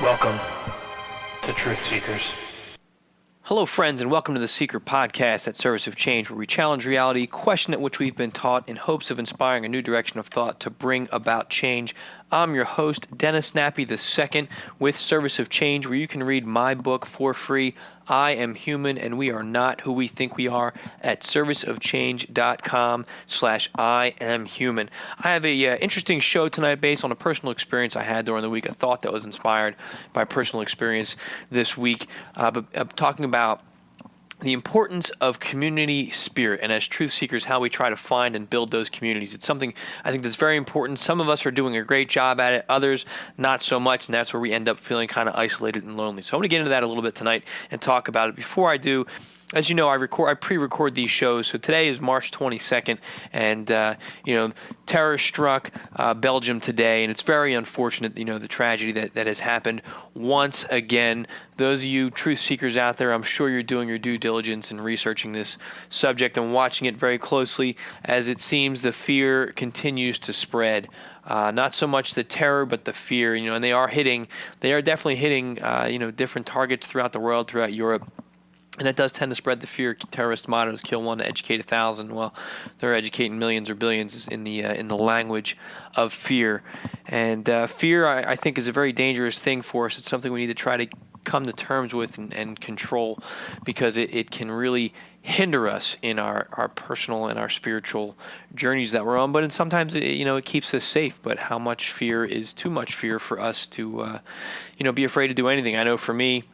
Welcome to TruthSeikers. Hello, friends, and welcome to the Seiker Podcast at Service of Change, where we challenge reality, question at which we've been taught in hopes of inspiring a new direction of thought to bring about change. I'm your host, Dennis Snappy II, with Service of Change, where you can read my book for free, I Am Human and We Are Not Who We Think We Are, at serviceofchange.com/I Am Human. I have a interesting show tonight based on a personal experience I had during the week, a thought that was inspired by personal experience this week, but I'm talking about the importance of community spirit, and as truth seekers, how we try to find and build those communities. It's something I think that's very important. Some of us are doing a great job at it, others not so much, and that's where we end up feeling kind of isolated and lonely. So I'm going to get into that a little bit tonight and talk about it. Before I do, as you know, I pre-record these shows. So today is March 22nd, and terror struck Belgium today, and it's very unfortunate. The tragedy that has happened once again. Those of you truth seekers out there, I'm sure you're doing your due diligence in researching this subject and watching it very closely, as it seems the fear continues to spread. Not so much the terror, but the fear. And they are definitely hitting different targets throughout the world, throughout Europe. And that does tend to spread the fear. Terrorist mottos: kill one to educate 1,000. Well, they're educating millions or billions in the language of fear. And fear, I think, is a very dangerous thing for us. It's something we need to try to come to terms with and control, because it can really hinder us in our personal and our spiritual journeys that we're on. But sometimes it keeps us safe. But how much fear is too much fear for us to be afraid to do anything? I know for me,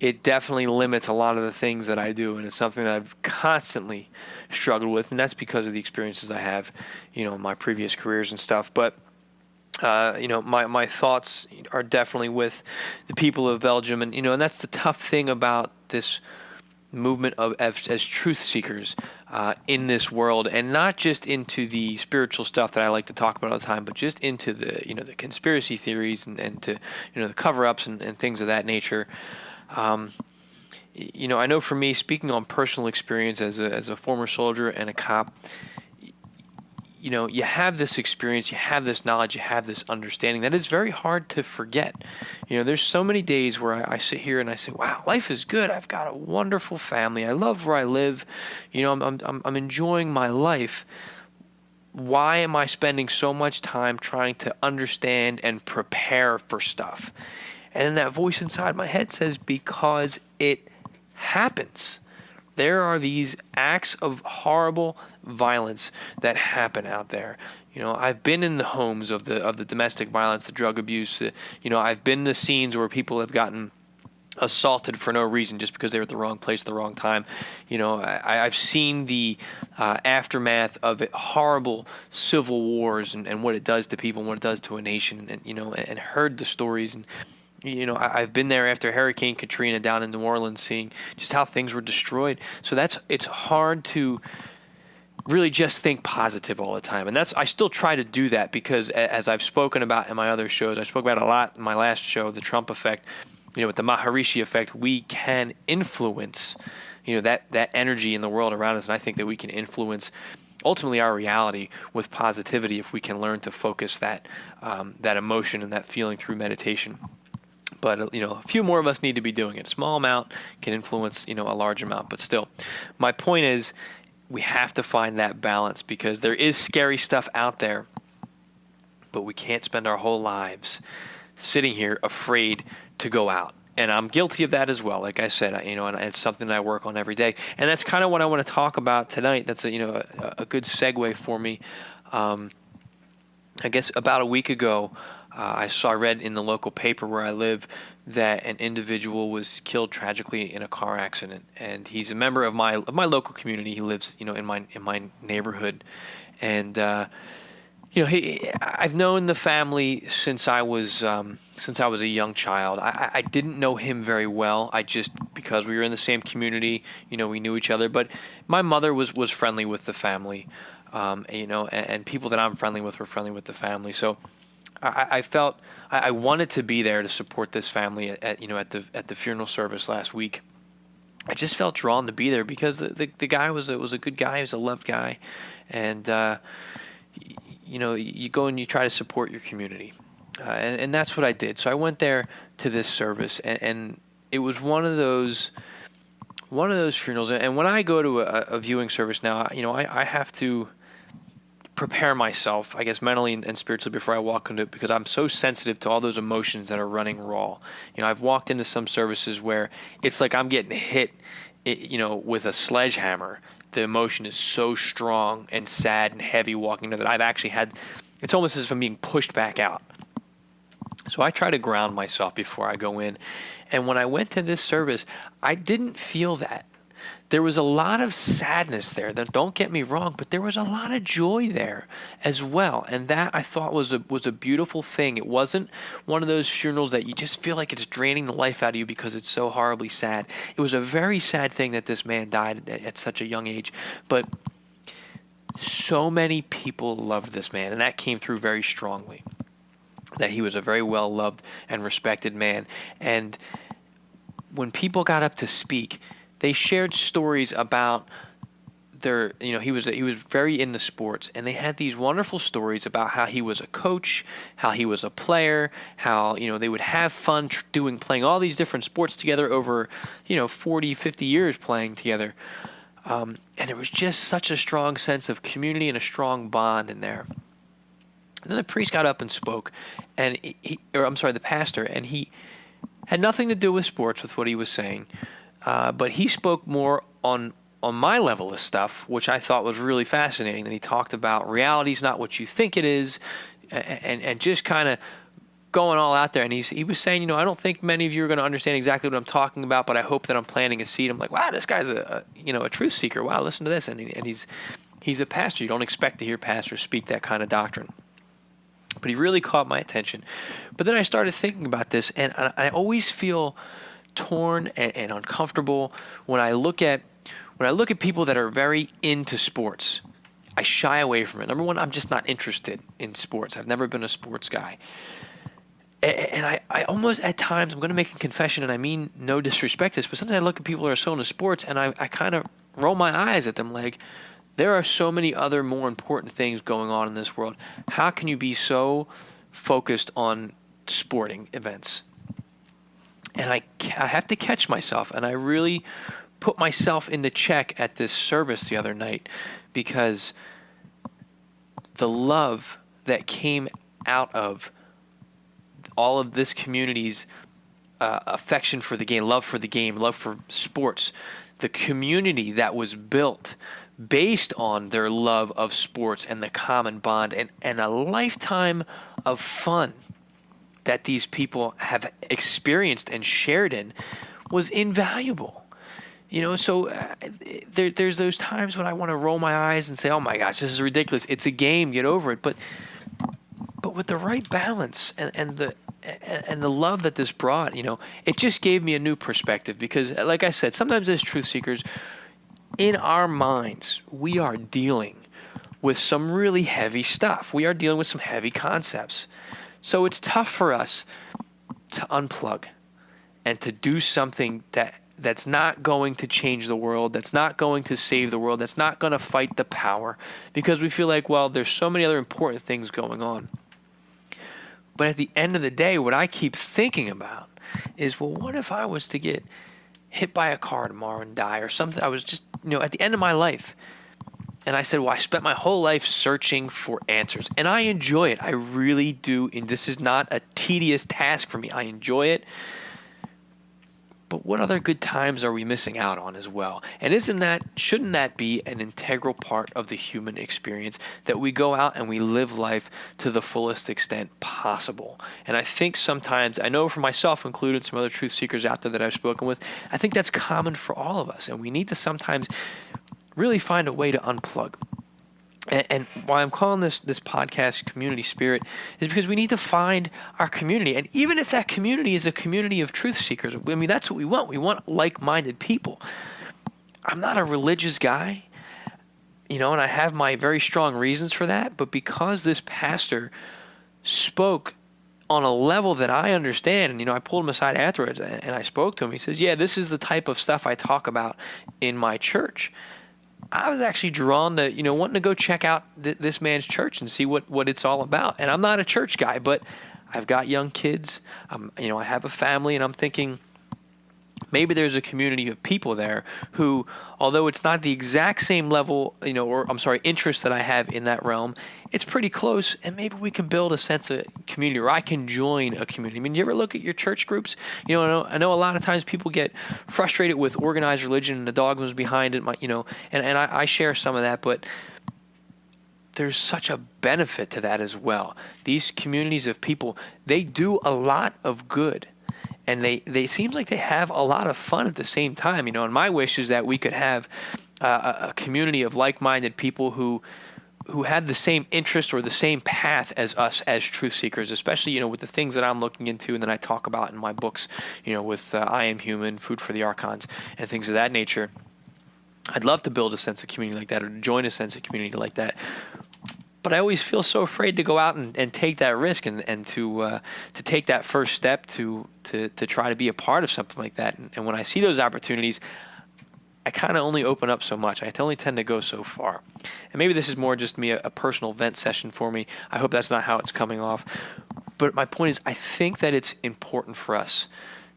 it definitely limits a lot of the things that I do, and it's something that I've constantly struggled with, and that's because of the experiences I have, in my previous careers and stuff. But my thoughts are definitely with the people of Belgium, and that's the tough thing about this movement as truth seekers in this world, and not just into the spiritual stuff that I like to talk about all the time, but just into the the conspiracy theories and to the cover-ups and things of that nature. I know for me, speaking on personal experience as a former soldier and a cop, you have this experience, you have this knowledge, you have this understanding that is very hard to forget. There's so many days where I sit here and I say, wow, life is good. I've got a wonderful family. I love where I live. I'm enjoying my life. Why am I spending so much time trying to understand and prepare for stuff? And then that voice inside my head says, because it happens. There are these acts of horrible violence that happen out there. I've been in the homes of the domestic violence, the drug abuse. I've been in the scenes where people have gotten assaulted for no reason, just because they were at the wrong place at the wrong time. I've seen the aftermath of horrible civil wars and what it does to people and what it does to a nation, and heard the stories. And I've been there after Hurricane Katrina down in New Orleans, seeing just how things were destroyed. So it's hard to really just think positive all the time. And I still try to do that, because as I've spoken about in my other shows, I spoke about a lot in my last show, the Trump effect, with the Maharishi effect, we can influence, that energy in the world around us. And I think that we can influence ultimately our reality with positivity if we can learn to focus that emotion and that feeling through meditation. But, a few more of us need to be doing it. A small amount can influence, a large amount. But still, my point is, we have to find that balance, because there is scary stuff out there, but we can't spend our whole lives sitting here afraid to go out. And I'm guilty of that as well. Like I said, and it's something that I work on every day. And that's kind of what I want to talk about tonight. That's a good segue for me. I guess about a week ago, I read in the local paper where I live that an individual was killed tragically in a car accident, and he's a member of my local community. He lives, in my neighborhood, and I've known the family since I was a young child. I didn't know him very well. Because we were in the same community, we knew each other. But my mother was friendly with the family, and people that I'm friendly with were friendly with the family. So I felt I wanted to be there to support this family at the funeral service last week. I just felt drawn to be there because the guy was a good guy. He was a loved guy, and you go and you try to support your community, and that's what I did. So I went there to this service, and it was one of those funerals. And when I go to a viewing service now, I have to prepare myself, I guess, mentally and spiritually before I walk into it, because I'm so sensitive to all those emotions that are running raw. I've walked into some services where it's like I'm getting hit, with a sledgehammer. The emotion is so strong and sad and heavy walking into that I've actually had, it's almost as if I'm being pushed back out. So I try to ground myself before I go in. And when I went to this service, I didn't feel that. There was a lot of sadness there. Don't get me wrong, but there was a lot of joy there as well. And that I thought was a beautiful thing. It wasn't one of those funerals that you just feel like it's draining the life out of you because it's so horribly sad. It was a very sad thing that this man died at such a young age. But so many people loved this man, and that came through very strongly. That he was a very well-loved and respected man. And when people got up to speak, they shared stories about he was very into sports, and they had these wonderful stories about how he was a coach, how he was a player, how, they would have fun playing all these different sports together over, 40, 50 years playing together. And there was just such a strong sense of community and a strong bond in there. And then the priest got up and spoke, and the pastor, and he had nothing to do with sports with what he was saying. But he spoke more on my level of stuff, which I thought was really fascinating. That he talked about reality's not what you think it is, and just kind of going all out there. And he was saying, I don't think many of you are going to understand exactly what I'm talking about, but I hope that I'm planting a seed. I'm like, wow, this guy's a truth seeker. Wow, listen to this. And he's a pastor. You don't expect to hear pastors speak that kind of doctrine. But he really caught my attention. But then I started thinking about this, and I always feel torn and uncomfortable when I look at people that are very into sports. I shy away from it. Number one, I'm just not interested in sports. I've never been a sports guy. And I almost at times, I'm going to make a confession, and I mean no disrespect to this, but sometimes I look at people that are so into sports, and I kind of roll my eyes at them like, there are so many other more important things going on in this world. How can you be so focused on sporting events? And I have to catch myself, and I really put myself into check at this service the other night, because the love that came out of all of this community's affection for the game, love for sports, the community that was built based on their love of sports and the common bond and a lifetime of fun that these people have experienced and shared in was invaluable. So there's those times when I want to roll my eyes and say, oh my gosh, this is ridiculous. It's a game, get over it. But with the right balance and the love that this brought, it just gave me a new perspective, because like I said, sometimes as truth seekers, in our minds, we are dealing with some really heavy stuff. We are dealing with some heavy concepts. So it's tough for us to unplug and to do something that's not going to change the world, that's not going to save the world, that's not going to fight the power, because we feel like, well, there's so many other important things going on. But at the end of the day, what I keep thinking about is, well, what if I was to get hit by a car tomorrow and die or something? I was just, at the end of my life, And I said, well, I spent my whole life searching for answers, and I enjoy it. I really do. And this is not a tedious task for me. I enjoy it. But what other good times are we missing out on as well? And shouldn't that be an integral part of the human experience, that we go out and we live life to the fullest extent possible? And I think sometimes, I know for myself included, some other truth seekers out there that I've spoken with, I think that's common for all of us. And we need to sometimes really find a way to unplug. And why I'm calling this podcast Community Spirit is because we need to find our community. And even if that community is a community of truth seekers, I mean, that's what we want. We want like-minded people. I'm not a religious guy, and I have my very strong reasons for that. But because this pastor spoke on a level that I understand, and, I pulled him aside afterwards and I spoke to him. He says, yeah, this is the type of stuff I talk about in my church. I was actually drawn to, wanting to go check out this man's church and see what it's all about. And I'm not a church guy, but I've got young kids. I have a family, and I'm thinking maybe there's a community of people there who, although it's not the exact same level, interest that I have in that realm, it's pretty close, and maybe we can build a sense of community, or I can join a community. I mean, you ever look at your church groups? I know a lot of times people get frustrated with organized religion and the dogmas behind it, and I share some of that, but there's such a benefit to that as well. These communities of people, they do a lot of good. And they seems like they have a lot of fun at the same time, and my wish is that we could have a community of like-minded people who have the same interest or the same path as us as truth seekers, especially, with the things that I'm looking into and that I talk about in my books, with I Am Human, Food for the Archons, and things of that nature. I'd love to build a sense of community like that, or to join a sense of community like that. But I always feel so afraid to go out and take that risk and to take that first step to try to be a part of something like that. And when I see those opportunities, I kind of only open up so much. I only tend to go so far. And maybe this is more just me, a personal vent session for me. I hope that's not how it's coming off. But my point is, I think that it's important for us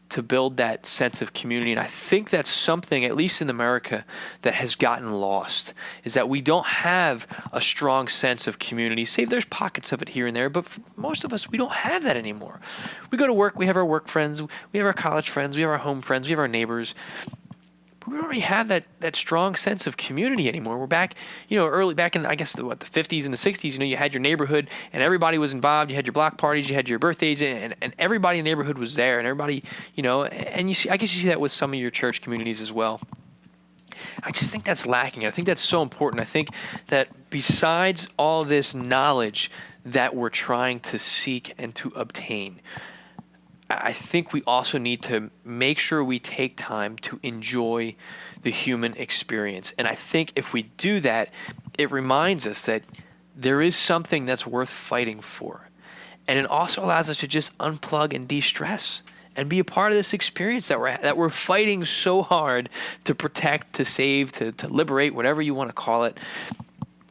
to build that sense of community. And I think that's something, at least in America, that has gotten lost, is that we don't have a strong sense of community. Say there's pockets of it here and there, but for most of us, we don't have that anymore. We go to work, we have our work friends, we have our college friends, we have our home friends, we have our neighbors. We don't really have that strong sense of community anymore. We're back, early back in, I guess, the 50s and the 60s, you had your neighborhood and everybody was involved. You had your block parties, you had your birthdays, and everybody in the neighborhood was there, and everybody, and I guess you see that with some of your church communities as well. I just think that's lacking. I think that's so important. I think that besides all this knowledge that we're trying to seek and to obtain, I think we also need to make sure we take time to enjoy the human experience. And I think if we do that, it reminds us that there is something that's worth fighting for. And it also allows us to just unplug and de-stress and be a part of this experience that we're fighting so hard to protect, to save, to liberate, whatever you want to call it.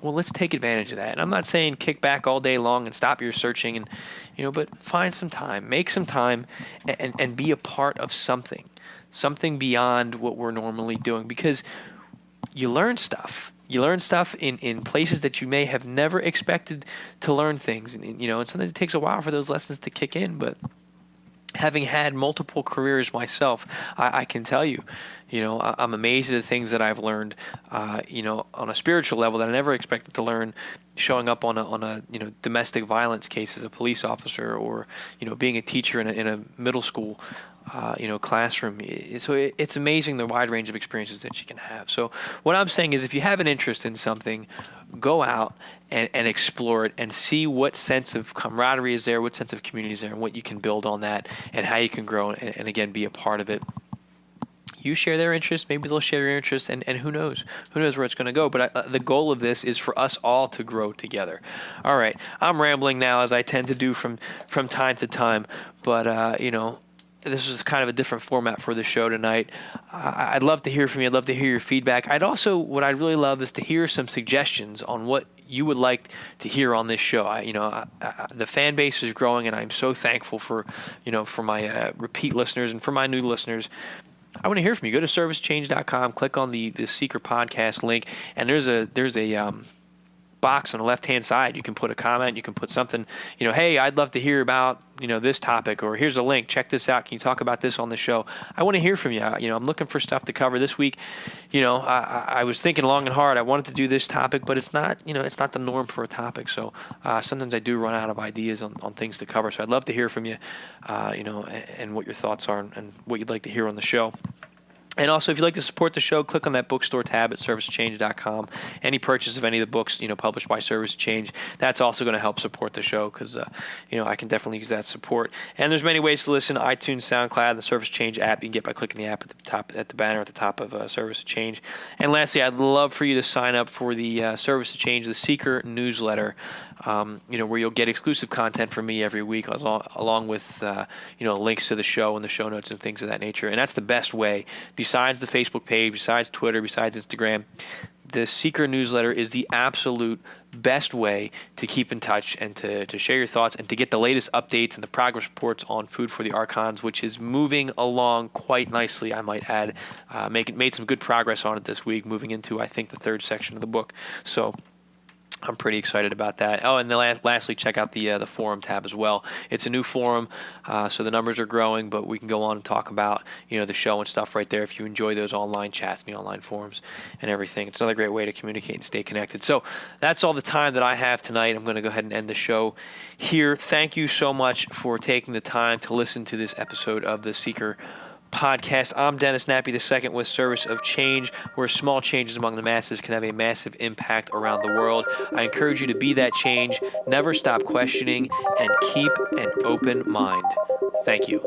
Well, let's take advantage of that. And I'm not saying kick back all day long and stop your searching, and but find some time, make some time, and be a part of something beyond what we're normally doing, because you learn stuff. You learn stuff in places that you may have never expected to learn things, and sometimes it takes a while for those lessons to kick in, but having had multiple careers myself, I can tell you, I'm amazed at the things that I've learned, on a spiritual level that I never expected to learn, showing up on a domestic violence case as a police officer, or, being a teacher in a middle school, classroom. So it's amazing the wide range of experiences that you can have. So what I'm saying is, if you have an interest in something, go out and explore it and see what sense of camaraderie is there, what sense of community is there, and what you can build on that, and how you can grow and again, be a part of it. You share their interest, maybe they'll share your interest, and who knows? Who knows where it's going to go? But the goal of this is for us all to grow together. All right, I'm rambling now, as I tend to do from time to time, but, this is kind of a different format for the show tonight. I'd love to hear from you. I'd love to hear your feedback. What I'd really love is to hear some suggestions on what you would like to hear on this show. The fan base is growing, and I'm so thankful for my repeat listeners and for my new listeners. I want to hear from you. Go to servicechange.com, click on the Seiker Podcast link, and there's a box on the left-hand side. You can put a comment. You can put something, hey, I'd love to hear about, this topic, or here's a link. Check this out. Can you talk about this on the show? I want to hear from you. I'm looking for stuff to cover this week. I was thinking long and hard. I wanted to do this topic, but it's not, it's not the norm for a topic. So sometimes I do run out of ideas on things to cover. So I'd love to hear from you, and what your thoughts are and what you'd like to hear on the show. And also, if you'd like to support the show, click on that bookstore tab at servicechange.com. Any purchase of any of the books, published by Service Change, that's also going to help support the show because, I can definitely use that support. And there's many ways to listen: iTunes, SoundCloud, the Service Change app. You can get by clicking the app at the banner at the top of Service Change. And lastly, I'd love for you to sign up for the Service Change, the Seiker Newsletter, where you'll get exclusive content from me every week, along with links to the show and the show notes and things of that nature. And that's the best way. Besides the Facebook page, besides Twitter, besides Instagram, the Seiker Newsletter is the absolute best way to keep in touch and to share your thoughts and to get the latest updates and the progress reports on Food for the Archons, which is moving along quite nicely, I might add. Made some good progress on it this week, moving into, I think, the third section of the book. So I'm pretty excited about that. Oh, and then lastly, check out the forum tab as well. It's a new forum, so the numbers are growing, but we can go on and talk about the show and stuff right there if you enjoy those online chats and the online forums and everything. It's another great way to communicate and stay connected. So that's all the time that I have tonight. I'm going to go ahead and end the show here. Thank you so much for taking the time to listen to this episode of the Seiker Podcast. I'm Dennis Nappy II with Service of Change, where small changes among the masses can have a massive impact around the world. I encourage you to be that change, never stop questioning, and keep an open mind. Thank you.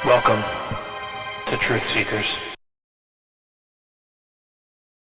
Welcome to TruthSeikers.